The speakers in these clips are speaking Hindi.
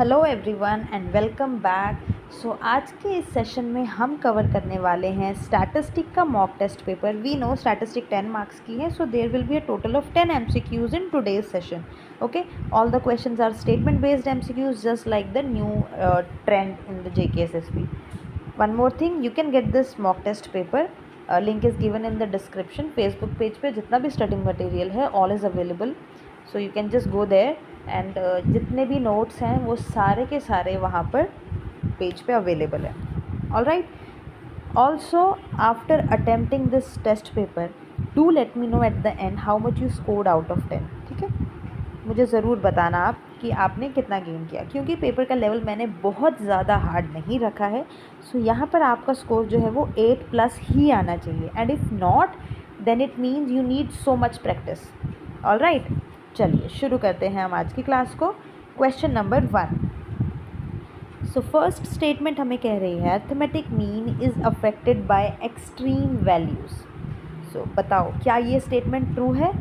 Hello everyone and welcome back. आज के इस सेशन में हम कवर करने वाले हैं स्टैटिस्टिक का mock test paper. We know statistic 10 marks की है, so there will be a total of 10 MCQs in today's session. Okay, all the questions are statement based MCQs just like the new trend in the JKSSB. One more thing, you can get this mock test paper. Link is given in the description. Facebook page पे जितना भी studying material है all is available. So you can just go there and जितने भी notes हैं वो सारे के सारे वहाँ पर पेज पे अवेलेबल है. All right. Also, after attempting this test paper, do let me know at the end how much you scored out of 10. ठीक है, मुझे ज़रूर बताना आप कि आपने कितना गेन किया, क्योंकि पेपर का लेवल मैंने बहुत ज़्यादा हार्ड नहीं रखा है. सो यहाँ पर आपका स्कोर जो है वो 8+ ही आना चाहिए. And if not then it means you need so much practice. All right, चलिए शुरू करते हैं हम आज की क्लास को. Question number 1. So first statement हमें कह रही है arithmetic mean is affected by extreme values. So बताओ क्या ये स्टेटमेंट ट्रू है?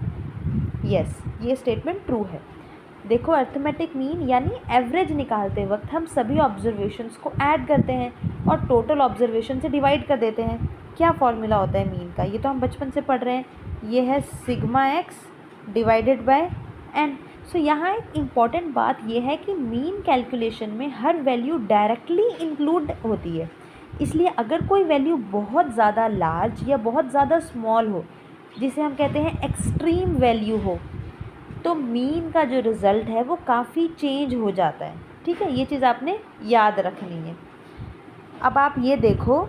यस, ये स्टेटमेंट ट्रू है. देखो, अर्थमेटिक मीन यानी एवरेज निकालते वक्त हम सभी ऑब्जर्वेशंस को ऐड करते हैं और टोटल ऑब्जर्वेशन से डिवाइड कर देते हैं. क्या फॉर्मूला होता है मीन का? ये तो हम बचपन से पढ़ रहे हैं. ये है sigma x divided by n. So यहाँ एक इम्पॉर्टेंट बात ये है कि मीन कैलकुलेशन में हर वैल्यू डायरेक्टली इंक्लूड होती है. इसलिए अगर कोई वैल्यू बहुत ज़्यादा लार्ज या बहुत ज़्यादा स्मॉल हो, जिसे हम कहते हैं एक्सट्रीम वैल्यू हो, तो मीन का जो रिज़ल्ट है वो काफ़ी चेंज हो जाता है. ठीक है, ये चीज़ आपने याद रखनी है. अब आप ये देखो,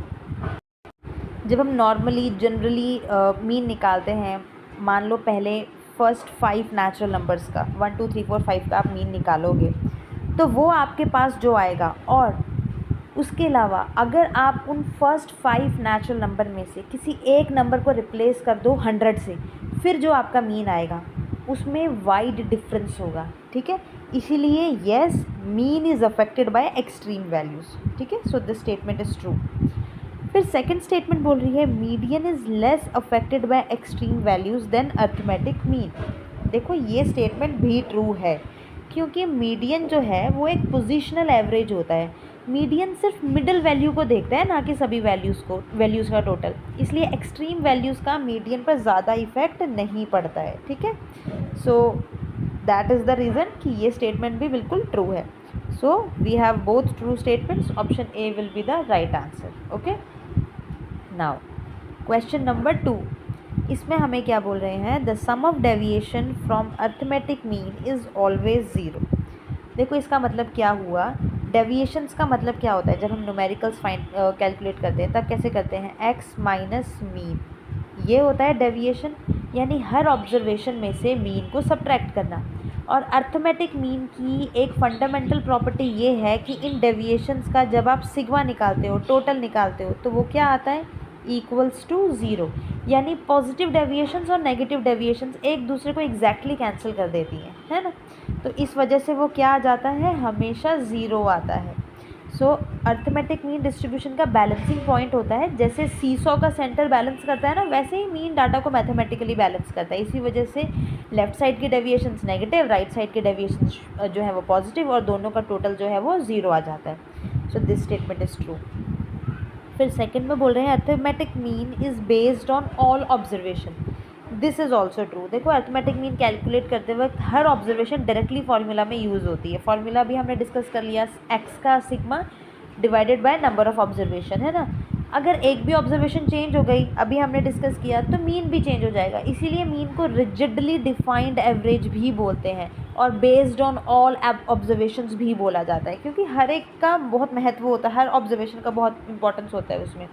जब हम नॉर्मली जनरली मीन निकालते हैं, मान लो पहले फर्स्ट 5 नेचुरल नंबर्स का 1 2 3 4 5 का आप मीन निकालोगे, तो वो आपके पास जो आएगा, और उसके अलावा अगर आप उन फर्स्ट 5 नेचुरल नंबर में से किसी एक नंबर को रिप्लेस कर दो 100 से, फिर जो आपका मीन आएगा उसमें वाइड डिफरेंस होगा. ठीक है, इसीलिए yes, mean is affected by extreme values. ठीक है, so this statement is true. फिर सेकंड स्टेटमेंट बोल रही है median is less affected by extreme values than arithmetic mean. देखो, ये स्टेटमेंट भी ट्रू है, क्योंकि मीडियन जो है वो एक पोजिशनल एवरेज होता है. मीडियन सिर्फ मिडिल वैल्यू को देखता है, ना कि सभी वैल्यूज़ का टोटल. इसलिए एक्सट्रीम वैल्यूज़ का मीडियन पर ज़्यादा इफेक्ट नहीं पड़ता है. ठीक है, so that is the reason कि ये स्टेटमेंट भी बिल्कुल ट्रू है. So we have both true statements. Option A will be the right answer. Okay, now question number 2. इसमें हमें क्या बोल रहे हैं? The sum of deviation from arithmetic mean is always 0. देखो, इसका मतलब क्या हुआ? डेविएशंस का मतलब क्या होता है? जब हम न्यूमेरिकल्स कैलकुलेट करते हैं तब कैसे करते हैं? एक्स माइनस मीन, ये होता है डेविएशन. यानी हर ऑब्जर्वेशन में से मीन को सब्ट्रैक्ट करना. और अर्थमेटिक मीन की एक फंडामेंटल प्रॉपर्टी ये है कि इन डेविएशंस का जब आप सिग्मा निकालते हो, टोटल निकालते हो, तो वो क्या आता है? Equals to 0. यानी पॉजिटिव डेविएशंस और नेगेटिव डेविएशंस एक दूसरे को एग्जैक्टली कैंसिल कर देती हैं, है ना. तो इस वजह से वो क्या आ जाता है? हमेशा 0 आता है. सो अर्थमेटिक मीन डिस्ट्रीब्यूशन का बैलेंसिंग पॉइंट होता है. जैसे सीसॉ का सेंटर बैलेंस करता है ना, वैसे ही मीन डाटा को मैथमेटिकली बैलेंस करता है. इसी वजह से लेफ्ट साइड की डेविएशंस नेगेटिव, राइट साइड के डेविएशंस जो है वो पॉजिटिव, और दोनों का टोटल जो है वो 0 आ जाता है. So this statement is true. फिर सेकंड में बोल रहे हैं arithmetic mean is based on all observation. This is also true. देखो, अर्थमेटिक मीन कैलकुलेट करते वक्त हर ऑब्जर्वेशन डायरेक्टली फार्मूला में यूज़ होती है. फार्मूला भी हमने डिस्कस कर लिया, एक्स का sigma divided by number of observation, है ना. अगर एक भी ऑब्जर्वेशन चेंज हो गई, अभी हमने डिस्कस किया, तो मीन भी चेंज हो जाएगा. इसीलिए मीन को रिजिडली डिफाइंड एवरेज भी बोलते हैं, और बेस्ड ऑन ऑल ऑब्जर्वेशंस भी बोला जाता है, क्योंकि हर एक का बहुत महत्व होता है, हर ऑब्जर्वेशन का बहुत इंपॉर्टेंस होता है उसमें.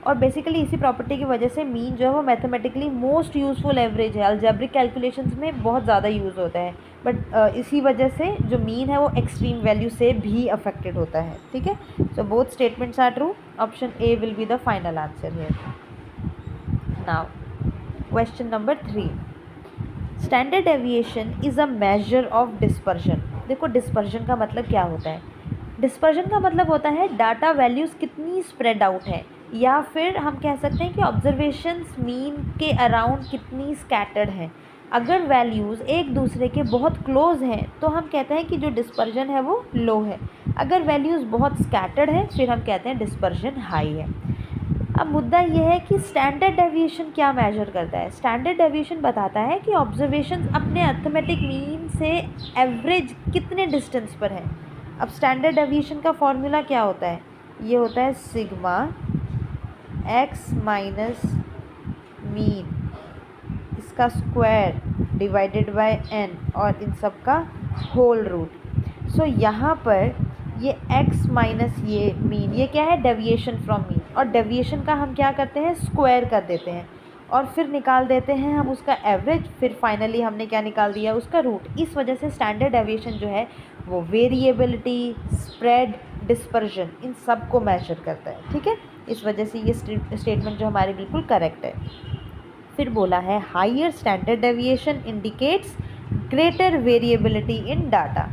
और बेसिकली इसी प्रॉपर्टी की वजह से मीन जो है वो मैथमेटिकली मोस्ट यूज़फुल एवरेज है. अलजेब्रिक कैलकुलेशंस में बहुत ज़्यादा यूज़ होता है, बट इसी वजह से जो मीन है वो एक्सट्रीम वैल्यू से भी अफेक्टेड होता है. ठीक है, so both statements are true. Option A will be the final answer here. Now question number 3. Standard deviation is a measure of dispersion. देखो, डिस्पर्जन का मतलब क्या होता है? डिस्पर्जन का मतलब होता है डाटा वैल्यूज़ कितनी स्प्रेड आउट है, या फिर हम कह सकते हैं कि ऑब्जर्वेशंस मीन के अराउंड कितनी स्कैटर्ड हैं. अगर वैल्यूज़ एक दूसरे के बहुत क्लोज हैं तो हम कहते हैं कि जो डिस्पर्जन है वो लो है। अगर वैल्यूज़ बहुत स्कैटर्ड है फिर हम कहते हैं डिस्पर्जन हाई है। अब मुद्दा ये है कि स्टैंडर्ड डेविएशन क्या मेजर करता है। स्टैंडर्ड डेविएशन बताता है कि ऑब्जर्वेशन अपने अर्थमेटिक मीन से एवरेज कितने डिस्टेंस पर है। अब स्टैंडर्ड डेविएशन का फॉर्मूला क्या होता है, ये होता है सिग्मा एक्स माइनस मीन इसका स्क्वायर डिवाइडेड बाय एन और इन सब का होल रूट। सो यहाँ पर ये x माइनस ये मीन, ये क्या है, डेविएशन फ्रॉम मीन, और डेविएशन का हम क्या करते हैं, स्क्वायर कर देते हैं और फिर निकाल देते हैं हम उसका एवरेज, फिर फाइनली हमने क्या निकाल दिया, उसका रूट। इस वजह से स्टैंडर्ड डेविएशन जो है वो वेरिएबिलिटी, स्प्रेड, डिस्पर्जन इन सब को मेजर करता है। ठीक है, इस वजह से ये स्टेटमेंट जो हमारी बिल्कुल करेक्ट है। फिर बोला है higher standard deviation indicates greater variability in data.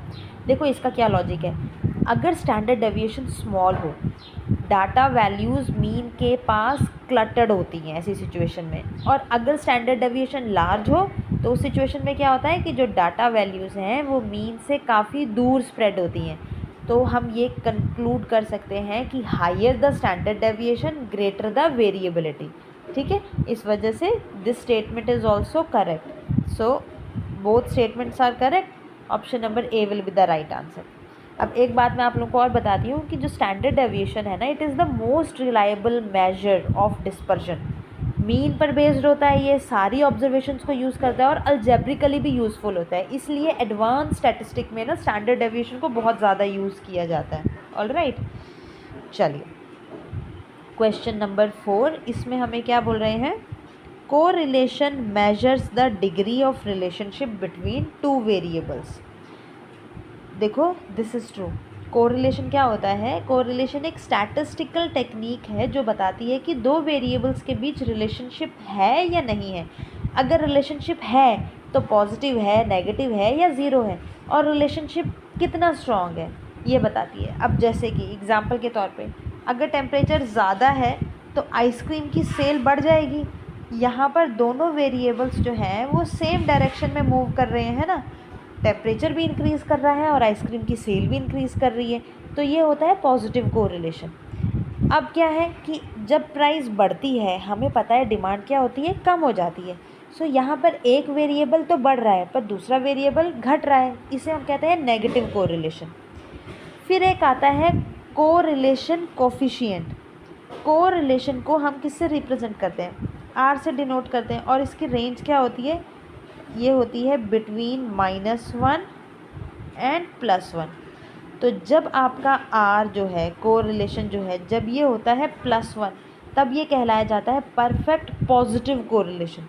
देखो इसका क्या लॉजिक है, अगर स्टैंडर्ड डेविएशन स्मॉल हो, डाटा वैल्यूज़ मीन के पास क्लटर्ड होती हैं ऐसी सिचुएशन में, और अगर स्टैंडर्ड डेविएशन लार्ज हो तो उस सिचुएशन में क्या होता है कि जो डाटा वैल्यूज़ हैं वो मीन से काफ़ी दूर स्प्रेड होती हैं। तो हम ये कंक्लूड कर सकते हैं कि higher the standard deviation greater the variability. ठीक है, इस वजह से this statement is also correct. So both statements are correct, option number A will be the right answer. अब एक बात मैं आप लोगों को और बताती हूँ कि जो स्टैंडर्ड डेविएशन है ना, it is the most reliable major of dispersion. Mean पर बेस्ड होता है, ये सारी ऑब्जर्वेशंस को यूज़ करता है और अलजेब्रिकली भी यूज़फुल होता है, इसलिए एडवांस स्टैटिस्टिक में ना स्टैंडर्ड डेविएशन को बहुत ज़्यादा यूज़ किया जाता है। ऑलराइट, चलिए क्वेश्चन नंबर 4, इसमें हमें क्या बोल रहे हैं, correlation measures the degree of relationship between two variables. देखो दिस इज़ ट्रू। कोरिलेशन क्या होता है, कोरिलेशन एक स्टैटिस्टिकल टेक्निक है जो बताती है कि दो वेरिएबल्स के बीच रिलेशनशिप है या नहीं है। अगर रिलेशनशिप है तो पॉजिटिव है, नेगेटिव है या ज़ीरो है, और रिलेशनशिप कितना स्ट्रॉन्ग है ये बताती है। अब जैसे कि एग्जांपल के तौर पे, अगर टेम्परेचर ज़्यादा है तो आइसक्रीम की सेल बढ़ जाएगी। यहाँ पर दोनों वेरिएबल्स जो हैं वो सेम डायरेक्शन में मूव कर रहे हैं ना, टेम्परेचर भी इंक्रीज़ कर रहा है और आइसक्रीम की सेल भी इंक्रीज़ कर रही है, तो ये होता है पॉजिटिव कोरिलेशन। अब क्या है कि जब प्राइस बढ़ती है हमें पता है डिमांड क्या होती है, कम हो जाती है। सो यहाँ पर एक वेरिएबल तो बढ़ रहा है पर दूसरा वेरिएबल घट रहा है, इसे हम कहते हैं नेगेटिव कोरिलेशन। फिर एक आता है कोरिलेशन कोफिशिएंट। कोरिलेशन को हम किससे रिप्रेजेंट करते हैं, आर से डिनोट करते हैं, और इसकी रेंज क्या होती है, ये होती है बिटवीन -1 एंड +1। तो जब आपका आर जो है, कोरिलेशन जो है, जब ये होता है +1 तब ये कहलाया जाता है परफेक्ट पॉजिटिव कोरिलेशन।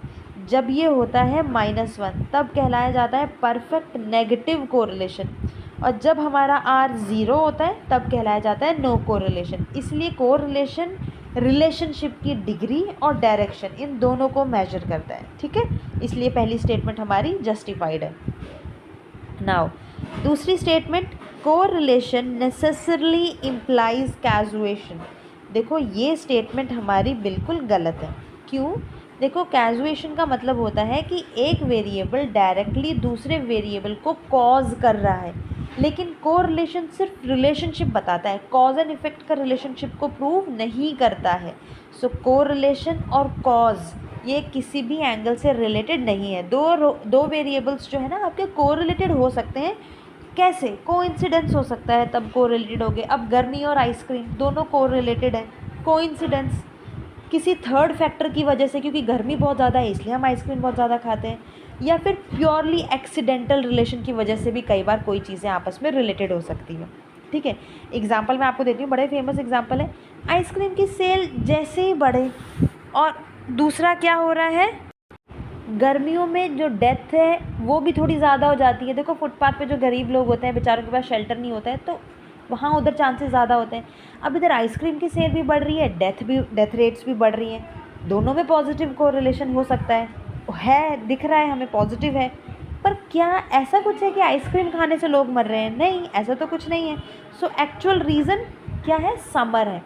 जब ये होता है -1 तब कहलाया जाता है परफेक्ट नेगेटिव कोरिलेशन, और जब हमारा आर 0 होता है तब कहलाया जाता है नो कोरिलेशन। इसलिए कोरिलेशन रिलेशनशिप की डिग्री और डायरेक्शन इन दोनों को मेजर करता है। ठीक है, इसलिए पहली स्टेटमेंट हमारी जस्टिफाइड है। नाउ दूसरी स्टेटमेंट, कोरिलेशन नेसेसरली इम्प्लाइज कैजुएशन। देखो ये स्टेटमेंट हमारी बिल्कुल गलत है। क्यों? देखो कैजुएशन का मतलब होता है कि एक वेरिएबल डायरेक्टली दूसरे वेरिएबल को कॉज कर रहा है, लेकिन कोरिलेशन सिर्फ रिलेशनशिप बताता है, कॉज एंड इफेक्ट का रिलेशनशिप को प्रूव नहीं करता है। सो कोरिलेशन और कॉज ये किसी भी एंगल से रिलेटेड नहीं है। दो वेरिएबल्स जो है ना आपके कोरिलेटेड हो सकते हैं। कैसे? कोइंसिडेंस हो सकता है तब कोरिलेटेड हो गए। अब गर्मी और आइसक्रीम दोनों कोरिलेटेड है, कोइंसिडेंस किसी थर्ड फैक्टर की वजह से, क्योंकि गर्मी बहुत ज़्यादा है इसलिए हम आइसक्रीम बहुत ज़्यादा खाते हैं, या फिर प्योरली एक्सीडेंटल रिलेशन की वजह से भी कई बार कोई चीज़ें आपस में रिलेटेड हो सकती है। ठीक है, एग्जांपल मैं आपको देती हूँ, बड़े फेमस एग्जांपल है, आइसक्रीम की सेल जैसे ही बढ़े, और दूसरा क्या हो रहा है, गर्मियों में जो डेथ है वो भी थोड़ी ज़्यादा हो जाती है। देखो फुटपाथ पे जो गरीब लोग होते हैं, बेचारों के पास शेल्टर नहीं होता है, तो वहाँ उधर चांसेस ज़्यादा होते हैं। अब इधर आइसक्रीम की सेल भी बढ़ रही है, डेथ रेट्स भी बढ़ रही हैं, दोनों में पॉजिटिव कोरिलेशन हो सकता है, दिख रहा है हमें पॉजिटिव है। पर क्या ऐसा कुछ है कि आइसक्रीम खाने से लोग मर रहे हैं? नहीं, ऐसा तो कुछ नहीं है। सो एक्चुअल रीज़न क्या है? समर है।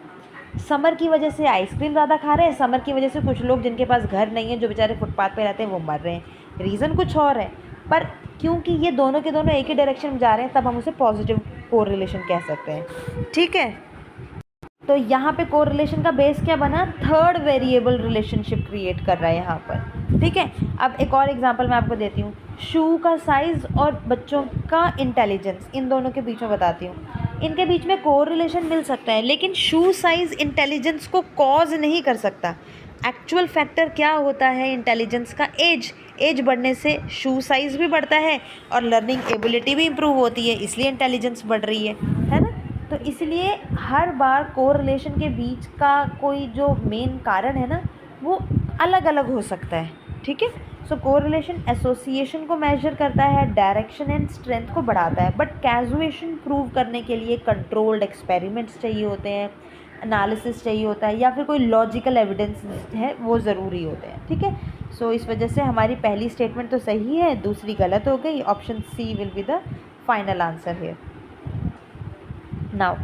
समर की वजह से आइसक्रीम ज़्यादा खा रहे हैं, समर की वजह से कुछ लोग जिनके पास घर नहीं है, जो बेचारे फुटपाथ पे रहते हैं, वो मर रहे हैं। रीज़न कुछ और है, पर क्योंकि ये दोनों के दोनों एक ही डायरेक्शन में जा रहे हैं तब हम उसे पॉजिटिव कोरिलेशन कह सकते हैं। ठीक है, तो यहाँ पे कोरिलेशन का बेस क्या बना, थर्ड वेरिएबल रिलेशनशिप क्रिएट कर रहा है यहाँ पर। ठीक है, अब एक और एग्जांपल मैं आपको देती हूँ, शू का साइज़ और बच्चों का इंटेलिजेंस, इन दोनों के बीच में बताती हूँ। इनके बीच में कोरिलेशन मिल सकता है, लेकिन शू साइज़ इंटेलिजेंस को कॉज नहीं कर सकता। एक्चुअल फैक्टर क्या होता है इंटेलिजेंस का, एज बढ़ने से शू साइज़ भी बढ़ता है और लर्निंग एबिलिटी भी इम्प्रूव होती है, इसलिए इंटेलिजेंस बढ़ रही है ना। तो इसलिए हर बार कोरिलेशन के बीच का कोई जो मेन कारण है ना वो अलग अलग हो सकता है। ठीक है, सो कोरिलेशन एसोसिएशन को मेजर करता है, डायरेक्शन एंड स्ट्रेंथ को बढ़ाता है, बट कैजुएशन प्रूव करने के लिए कंट्रोल्ड एक्सपेरिमेंट्स चाहिए होते हैं, एनालिसिस चाहिए होता है, या फिर कोई लॉजिकल एविडेंस है वो ज़रूरी होते हैं। ठीक है, सो इस वजह से हमारी पहली स्टेटमेंट तो सही है, दूसरी गलत हो गई। Option C will be the final answer here. Now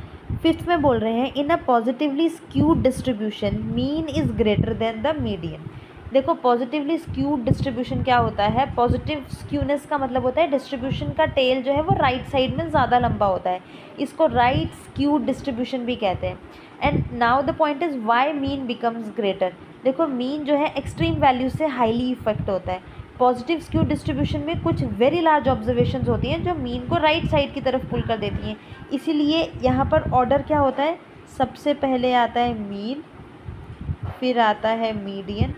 fifth में बोल रहे हैं, in a positively skewed distribution mean is greater than the median. देखो पॉजिटिवली स्क्यूड डिस्ट्रीब्यूशन क्या होता है, पॉजिटिव स्क्यूनेस का मतलब होता है डिस्ट्रीब्यूशन का टेल जो है वो राइट साइड में ज़्यादा लंबा होता है, इसको राइट स्क्यूड डिस्ट्रीब्यूशन भी कहते हैं। And now the point is why mean becomes greater. देखो मीन जो है एक्सट्रीम वैल्यू से हाईली इफेक्ट होता है। पॉजिटिव स्क्यू डिस्ट्रीब्यूशन में कुछ वेरी लार्ज ऑब्जर्वेशंस होती हैं जो मीन को राइट साइड की तरफ पुल कर देती हैं, इसीलिए यहाँ पर ऑर्डर क्या होता है, सबसे पहले आता है मीन, फिर आता है मीडियन,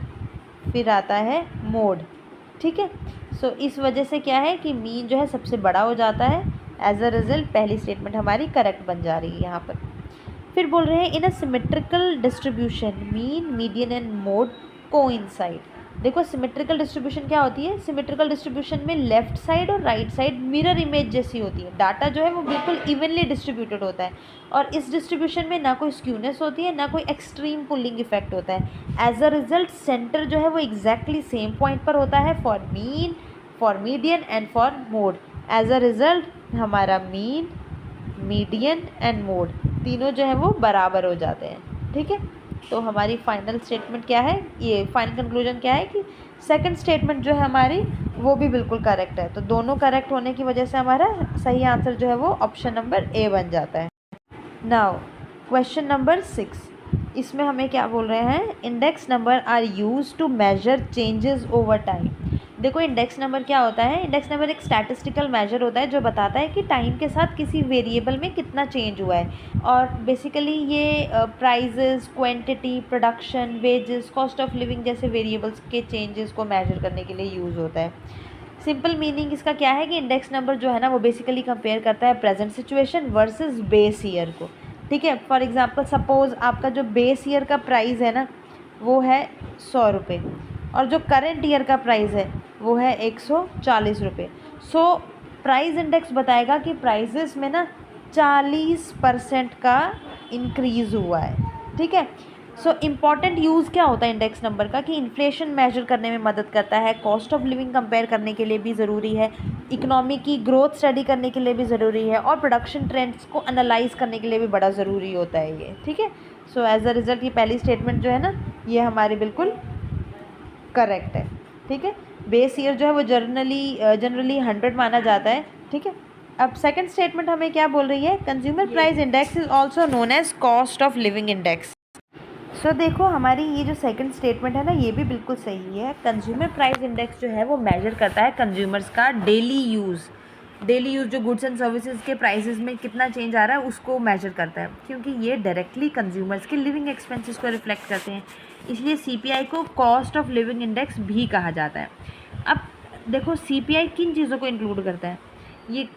फिर आता है मोड। ठीक है, सो इस वजह से क्या है कि मीन जो है सबसे बड़ा हो जाता है, एज अ रिजल्ट पहली स्टेटमेंट हमारी करेक्ट बन जा रही है यहाँ पर। फिर बोल रहे हैं, in a symmetrical distribution mean median and mode coincide. देखो सिमेट्रिकल डिस्ट्रीब्यूशन क्या होती है, सिमेट्रिकल डिस्ट्रीब्यूशन में लेफ्ट साइड और राइट साइड मिरर इमेज जैसी होती है, डाटा जो है वो बिल्कुल इवनली डिस्ट्रीब्यूटेड होता है, और इस डिस्ट्रीब्यूशन में ना कोई स्क्यूनेस होती है ना कोई एक्सट्रीम पुलिंग इफेक्ट होता है। एज अ रिजल्ट सेंटर जो है वो एग्जैक्टली सेम पॉइंट पर होता है for mean, for median and for mode. As a result हमारा मीन, मीडियन एंड मोड तीनों जो है वो बराबर हो जाते हैं। ठीक है, तो हमारी फाइनल स्टेटमेंट क्या है, ये फाइनल कंक्लूजन क्या है कि सेकंड स्टेटमेंट जो है हमारी वो भी बिल्कुल करेक्ट है। तो दोनों करेक्ट होने की वजह से हमारा सही आंसर जो है वो ऑप्शन नंबर ए बन जाता है। नाउ क्वेश्चन नंबर 6, इसमें हमें क्या बोल रहे हैं, index number are used to measure changes over time. देखो इंडेक्स नंबर क्या होता है, इंडेक्स नंबर एक स्टैटिस्टिकल मेजर होता है जो बताता है कि टाइम के साथ किसी वेरिएबल में कितना चेंज हुआ है, और बेसिकली ये prices, quantity, production, wages, cost of living जैसे वेरिएबल्स के चेंजेस को मेजर करने के लिए यूज़ होता है। सिंपल मीनिंग इसका क्या है कि इंडेक्स नंबर जो है ना वो बेसिकली कंपेयर करता है present situation versus base year को। ठीक है, फॉर एग्जांपल सपोज़ आपका जो बेस ईयर का प्राइस है ना वो है 100 रुपये, और जो करेंट ईयर का प्राइस है वो है 140 रुपये। सो प्राइस इंडेक्स बताएगा कि प्राइसेस में ना 40% का इंक्रीज़ हुआ है। ठीक है, सो इम्पॉर्टेंट यूज़ क्या होता है इंडेक्स नंबर का कि इन्फ्लेशन मेजर करने में मदद करता है, कॉस्ट ऑफ लिविंग कंपेयर करने के लिए भी ज़रूरी है, इकोनॉमी की ग्रोथ स्टडी करने के लिए भी ज़रूरी है, और प्रोडक्शन ट्रेंड्स को एनालाइज करने के लिए भी बड़ा ज़रूरी होता है ये। ठीक है, सो एज अ रिज़ल्ट ये पहली स्टेटमेंट जो है ना ये हमारी बिल्कुल करेक्ट है। ठीक है, बेस ईयर जो है वो जनरली 100 माना जाता है। ठीक है, अब सेकंड स्टेटमेंट हमें क्या बोल रही है, consumer price index is also known as cost of living index. So देखो हमारी ये जो सेकंड स्टेटमेंट है ना ये भी बिल्कुल सही है। कंज्यूमर प्राइस इंडेक्स जो है वो मेजर करता है कंज्यूमर्स का डेली यूज़ जो गुड्स एंड सर्विसेज के प्राइसेस में कितना चेंज आ रहा है उसको मेजर करता है, क्योंकि ये डायरेक्टली कंज्यूमर्स के लिविंग एक्सपेंसेस को रिफ्लेक्ट करते हैं, इसलिए सीपीआई को कॉस्ट ऑफ लिविंग इंडेक्स भी कहा जाता है। अब देखो सीपीआई किन चीज़ों को इंक्लूड करता है, ये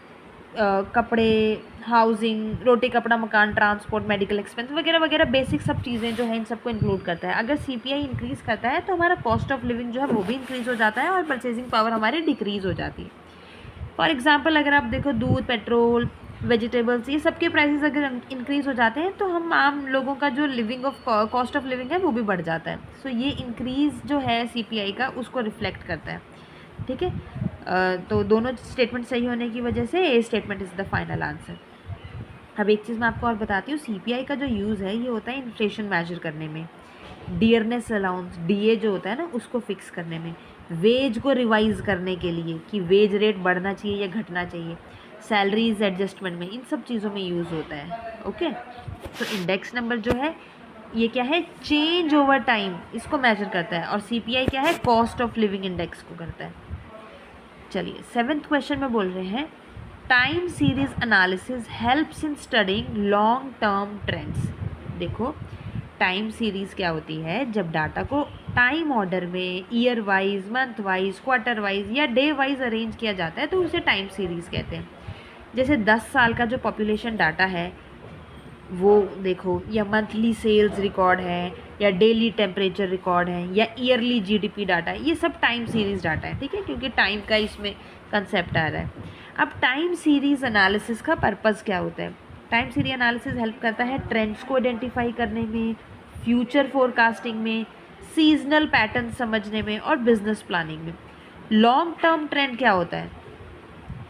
कपड़े, हाउसिंग, रोटी कपड़ा मकान, ट्रांसपोर्ट, मेडिकल एक्सपेंस वगैरह वगैरह बेसिक सब चीज़ें जो हैं इन सबको इंक्लूड करता है। अगर सीपीआई इंक्रीज़ करता है तो हमारा कॉस्ट ऑफ लिविंग जो है वो भी इंक्रीज़ हो जाता है और परचेजिंग पावर हमारी डिक्रीज़ हो जाती है। फॉर एग्जांपल अगर आप देखो दूध, पेट्रोल, वेजिटेबल्स ये सब के प्राइसेस अगर इंक्रीज़ हो जाते हैं तो हम आम लोगों का जो कॉस्ट ऑफ लिविंग है वो भी बढ़ जाता है। सो ये इंक्रीज़ जो है सीपीआई का उसको रिफ्लेक्ट करता है। ठीक है, तो दोनों स्टेटमेंट सही होने की वजह से ए statement is the final answer. अब एक चीज़ मैं आपको और बताती हूँ, सीपीआई का जो यूज़ है ये होता है इन्फ्लेशन मेजर करने में, डियरनेस अलाउंस डीए जो होता है ना उसको फिक्स करने में, वेज को रिवाइज करने के लिए कि वेज रेट बढ़ना चाहिए या घटना चाहिए, सैलरीज एडजस्टमेंट में, इन सब चीज़ों में यूज़ होता है। ओके, तो इंडेक्स नंबर जो है ये क्या है, चेंज ओवर टाइम, इसको मेजर करता है, और सीपीआई क्या है, कॉस्ट ऑफ लिविंग इंडेक्स को करता है। चलिए 7th क्वेश्चन में बोल रहे हैं time series analysis helps in studying long term trends. देखो टाइम सीरीज़ क्या होती है, जब डाटा को टाइम ऑर्डर में year wise, month wise, quarter wise या डे वाइज अरेंज किया जाता है तो उसे टाइम सीरीज़ कहते हैं। जैसे 10 साल का जो पॉपुलेशन डाटा है वो देखो, या मंथली सेल्स रिकॉर्ड है, या डेली टेम्परेचर रिकॉर्ड है, या ईयरली जीडीपी डाटा है, ये सब टाइम सीरीज़ डाटा है। ठीक है, क्योंकि टाइम का इसमें कंसेप्ट आ रहा है। अब टाइम सीरीज़ एनालिसिस का पर्पज़ क्या होता है, टाइम सीरीज एनालिसिस हेल्प करता है ट्रेंड्स को आइडेंटिफाई करने में, फ्यूचर फोरकास्टिंग में, सीजनल पैटर्न समझने में, और बिजनेस प्लानिंग में। लॉन्ग टर्म ट्रेंड क्या होता है,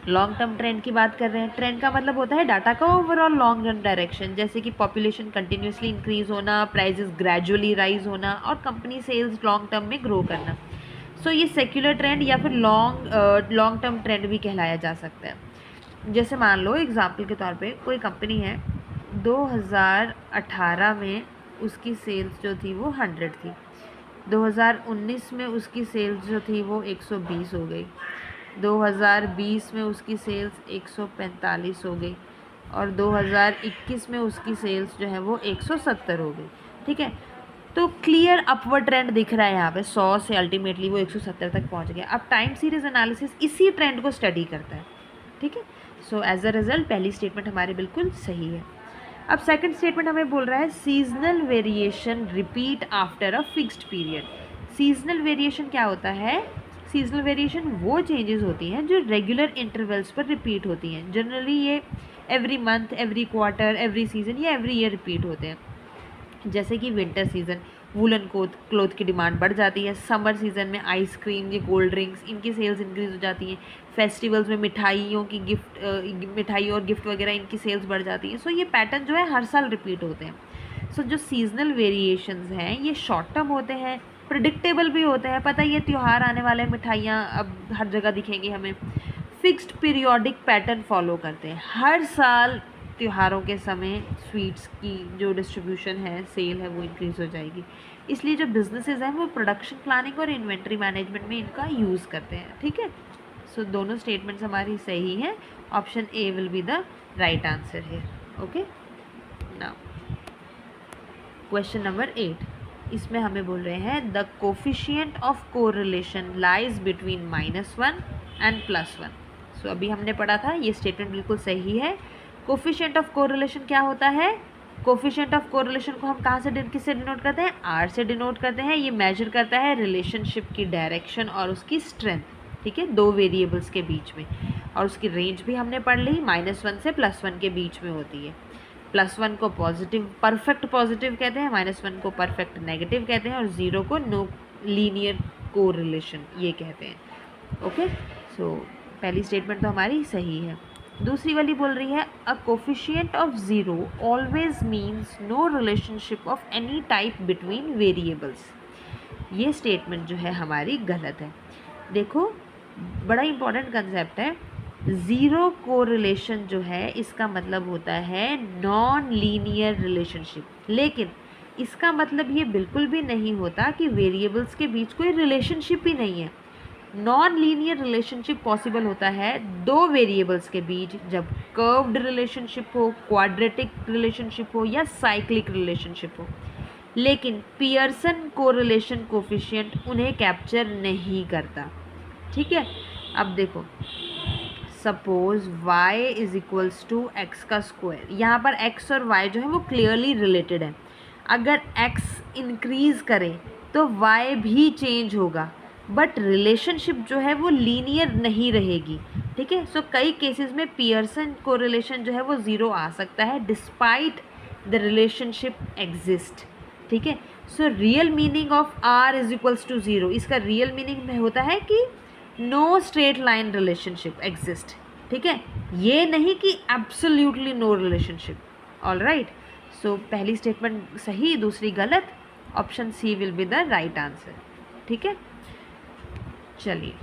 लॉन्ग टर्म ट्रेंड की बात कर रहे हैं, ट्रेंड का मतलब होता है डाटा का ओवरऑल लॉन्ग रन डायरेक्शन, जैसे कि पॉपुलेशन कंटिन्यूसली इंक्रीज होना, प्राइजेस ग्रेजुअली राइज होना, और कंपनी सेल्स लॉन्ग टर्म में ग्रो करना। सो ये सेक्युलर ट्रेंड या फिर लॉन्ग टर्म ट्रेंड भी कहलाया जा सकता है। जैसे मान लो एग्जाम्पल के तौर पे कोई कंपनी है, 2018 में उसकी सेल्स जो थी वो 100 थी, 2019 में उसकी सेल्स जो थी वो 120 हो गई, 2020 में उसकी सेल्स 145 हो गई, और 2021 में उसकी सेल्स जो है वो 170 हो गई। ठीक है, तो क्लियर अपवर्ड ट्रेंड दिख रहा है यहाँ पे, 100 से अल्टीमेटली वो 170 तक पहुँच गया। अब टाइम सीरीज एनालिसिस इसी ट्रेंड को स्टडी करता है। ठीक है, सो एज अ रिजल्ट पहली स्टेटमेंट हमारी बिल्कुल सही है। अब सेकंड स्टेटमेंट हमें बोल रहा है seasonal variation repeat after a fixed period. Seasonal variation क्या होता है, सीजनल वेरिएशन वो चेंजेस होती हैं जो रेगुलर इंटरवल्स पर रिपीट होती हैं। जनरली ये every month, every quarter, every season या एवरी ईयर रिपीट होते हैं। जैसे कि विंटर सीज़न वूलन क्लोथ की डिमांड बढ़ जाती है, समर सीज़न में आइसक्रीम, ये कोल्ड ड्रिंक्स, इनकी सेल्स इंक्रीज़ हो जाती हैं, फेस्टिवल्स में मिठाइयों की मिठाई और गिफ्ट वगैरह इनकी सेल्स बढ़ जाती हैं। सो ये पैटर्न जो है हर साल रिपीट होते हैं। सो जो सीजनल वेरिएशंस हैं ये शॉर्ट टर्म होते हैं, प्रिडिक्टेबल भी होते हैं, पता ये त्यौहार आने वाले, मिठाइयाँ अब हर जगह दिखेंगी हमें, फिक्स्ड पीरियोडिक पैटर्न फॉलो करते हैं। हर साल त्योहारों के समय स्वीट्स की जो डिस्ट्रीब्यूशन है, सेल है, वो इंक्रीज़ हो जाएगी। इसलिए जो बिजनेसेस हैं वो प्रोडक्शन प्लानिंग और इन्वेंट्री मैनेजमेंट में इनका यूज़ करते हैं। ठीक है, सो दोनों स्टेटमेंट्स हमारी सही हैं। Option A will be the right answer here. Okay, now question number 8, इसमें हमें बोल रहे हैं the coefficient of correlation lies between -1 and +1। सो अभी हमने पढ़ा था, ये स्टेटमेंट बिल्कुल सही है। कोफिशिएंट ऑफ कोरिलेशन क्या होता है, कोफिशिएंट ऑफ कोरिलेशन को हम कहाँ से किससे डिनोट करते हैं, आर से डिनोट करते हैं। ये मेजर करता है रिलेशनशिप की डायरेक्शन और उसकी स्ट्रेंथ। ठीक है, दो वेरिएबल्स के बीच में, और उसकी रेंज भी हमने पढ़ ली, -1 से +1 के बीच में होती है। +1 को पॉजिटिव, परफेक्ट पॉजिटिव कहते हैं, -1 को परफेक्ट नेगेटिव कहते हैं, और 0 को नो लीनियर कोरिलेशन ये कहते हैं। ओके, सो पहली स्टेटमेंट तो हमारी सही है। दूसरी वाली बोल रही है a coefficient of 0 always means no relationship of any type between variables. ये स्टेटमेंट जो है हमारी गलत है। देखो बड़ा इंपॉर्टेंट कंसेप्ट है, ज़ीरो कोरिलेशन जो है इसका मतलब होता है नॉन लीनियर रिलेशनशिप, लेकिन इसका मतलब ये बिल्कुल भी नहीं होता कि वेरिएबल्स के बीच कोई रिलेशनशिप ही नहीं है। नॉन लीनियर रिलेशनशिप पॉसिबल होता है दो वेरिएबल्स के बीच, जब कर्व्ड रिलेशनशिप हो, क्वाड्रेटिक रिलेशनशिप हो, या साइक्लिक रिलेशनशिप हो, लेकिन पियर्सन कोरिलेशन कोफिशिएंट उन्हें कैप्चर नहीं करता। ठीक है, अब देखो suppose y is equals to x का स्क्वायर, यहाँ पर x और y जो है वो क्लियरली रिलेटेड है। अगर x इंक्रीज़ करें तो y भी चेंज होगा, बट रिलेशनशिप जो है वो लीनियर नहीं रहेगी। ठीक है, सो कई केसेस में पियर्सन कोरिलेशन जो है वो 0 आ सकता है डिस्पाइट द रिलेशनशिप एग्जिस्ट। ठीक है, so real meaning of r is equals to 0, इसका रियल मीनिंग में होता है कि no straight line relationship exist. ठीक है, ये नहीं कि absolutely no relationship. All right, so पहली स्टेटमेंट सही, दूसरी गलत। Option C will be the right answer. ठीक है, चलिए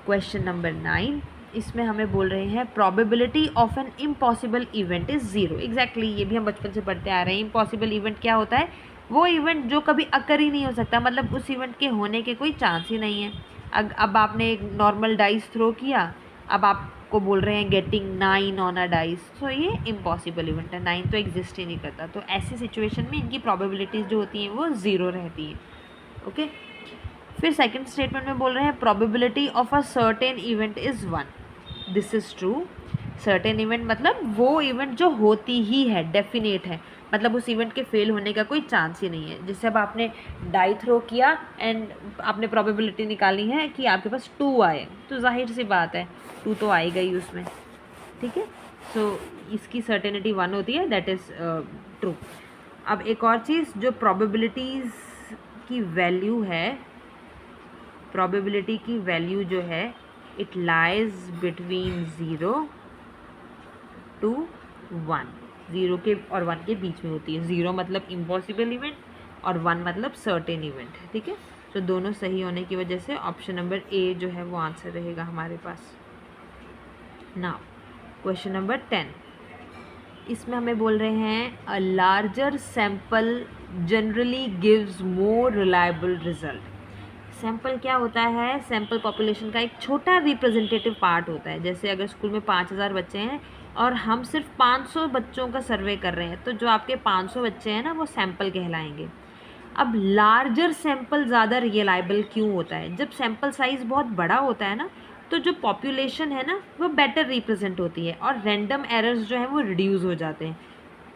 क्वेश्चन नंबर 9, इसमें हमें बोल रहे हैं probability of an impossible event is zero. Exactly ये भी हम बचपन से पढ़ते आ रहे हैं। इम्पॉसिबल इवेंट क्या होता है? वो इवेंट जो कभी अकर ही नहीं हो सकता, मतलब उस इवेंट के होने के कोई चांस ही नहीं है। अब आपने एक नॉर्मल डाइस थ्रो किया, अब आपको बोल रहे हैं गेटिंग 9 ऑन अ डाइस, तो ये इम्पॉसिबल इवेंट है, 9 तो एग्जिस्ट ही नहीं करता। तो ऐसी सिचुएशन में इनकी प्रोबेबिलिटीज़ जो होती हैं वो ज़ीरो रहती हैं। ओके, फिर सेकंड स्टेटमेंट में बोल रहे हैं probability of a certain event is 1। This is true. Certain event मतलब वो इवेंट जो होती ही है, डेफिनेट है, मतलब उस इवेंट के फेल होने का कोई चांस ही नहीं है। जैसे अब आपने डाई थ्रो किया एंड आपने प्रोबेबिलिटी निकाली है कि आपके पास 2 आए, तो जाहिर सी बात है 2 तो आएगा ही उसमें, ठीक है। सो इसकी सर्टेनिटी 1 होती है, दैट इज़ ट्रू। अब एक और चीज़, जो प्रोबेबिलिटीज़ की वैल्यू है, प्रोबेबिलिटी की वैल्यू जो है इट लाइज बिटवीन 0 to 1, 0 के और 1 के बीच में होती है। 0 मतलब इम्पॉसिबल इवेंट और 1 मतलब सर्टेन इवेंट, ठीक है। तो दोनों सही होने की वजह से ऑप्शन नंबर ए जो है वो आंसर रहेगा हमारे पास। नाउ क्वेश्चन नंबर 10, इसमें हमें बोल रहे हैं a larger sample generally gives more reliable result. Sample क्या होता है? सैम्पल पॉपुलेशन का एक छोटा रिप्रेजेंटेटिव पार्ट होता है। जैसे अगर स्कूल में 5000 बच्चे हैं और हम सिर्फ 500 बच्चों का सर्वे कर रहे हैं, तो जो आपके 500 बच्चे हैं ना वो सैम्पल कहलाएंगे। अब लार्जर सैम्पल ज़्यादा रिलायबल क्यों होता है? जब सैम्पल साइज़ बहुत बड़ा होता है ना, तो जो पॉपुलेशन है ना वो बेटर रिप्रेजेंट होती है और रैंडम एरर्स जो हैं वो रिड्यूस हो जाते हैं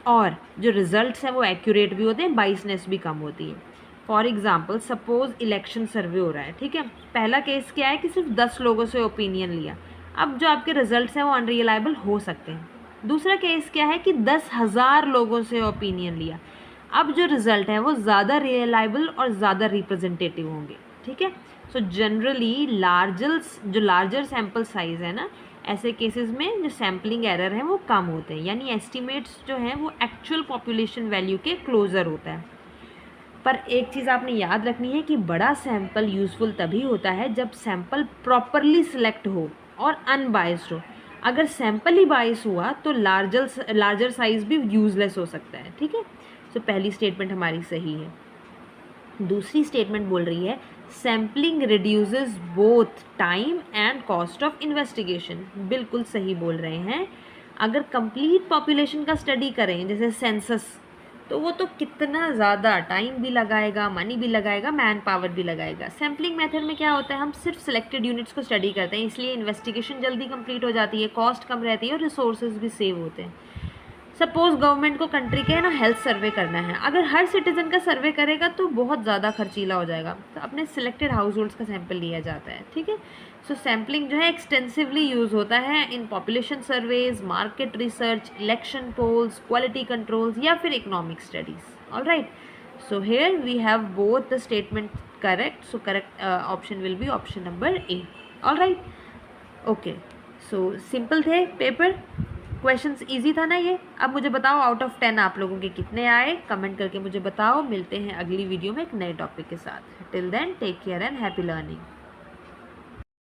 और जो रिजल्ट्स हैं वो एक्यूरेट भी होते हैं, बाइसनेस भी कम होती है। फॉर एग्जाम्पल सपोज इलेक्शन सर्वे हो रहा है, ठीक है। पहला केस क्या है कि सिर्फ 10 लोगों से ओपिनियन लिया, अब जो आपके रिजल्ट्स हैं वो अनरिलायबल हो सकते हैं। दूसरा केस क्या है कि 10,000 लोगों से ओपिनियन लिया, अब जो रिजल्ट है वो ज़्यादा रिलायबल और ज़्यादा रिप्रेजेंटेटिव होंगे, ठीक है। So generally larger sample size है ना, ऐसे केसेस में जो सैम्पलिंग एरर है वो कम होते हैं, यानी एस्टिमेट्स जो हैं वो एक्चुअल पॉपुलेशन वैल्यू के क्लोज़र होता है। पर एक चीज़ आपने याद रखनी है कि बड़ा सैम्पल यूज़फुल तभी होता है जब सैम्पल प्रॉपरली सिलेक्ट हो और अनबायस्ड हो। अगर सैम्पल ही बायस हुआ तो लार्जर साइज़ भी यूज़लेस हो सकता है, ठीक है। सो पहली स्टेटमेंट हमारी सही है। दूसरी स्टेटमेंट बोल रही है sampling reduces both time and cost of investigation. बिल्कुल सही बोल रहे हैं। अगर कंप्लीट पॉपुलेशन का स्टडी करें जैसे सेंसस, तो वो तो कितना ज़्यादा टाइम भी लगाएगा, मनी भी लगाएगा, मैन पावर भी लगाएगा। सैम्पलिंग मेथड में क्या होता है, हम सिर्फ सिलेक्टेड यूनिट्स को स्टडी करते हैं, इसलिए इन्वेस्टिगेशन जल्दी कंप्लीट हो जाती है, कॉस्ट कम रहती है और रिसोर्सेज भी सेव होते हैं। सपोज गवर्नमेंट को कंट्री के ना हेल्थ सर्वे करना है, अगर हर सिटीजन का सर्वे करेगा तो बहुत ज़्यादा खर्चीला हो जाएगा, तो अपने सिलेक्टेड हाउस होल्ड्स का सैंपल लिया जाता है, ठीक है। सो सैम्पलिंग जो है एक्सटेंसिवली यूज़ होता है in population surveys, market research, election polls, quality controls या फिर economic studies. All right, so here we have both the statement correct, so correct option will be option number A. All right, okay, so simple थे पेपर, क्वेश्चंस इजी था ना ये। अब मुझे बताओ आउट ऑफ 10 आप लोगों के कितने आए, कमेंट करके मुझे बताओ। मिलते हैं अगली वीडियो में एक नए टॉपिक के साथ। Till then take care and happy learning.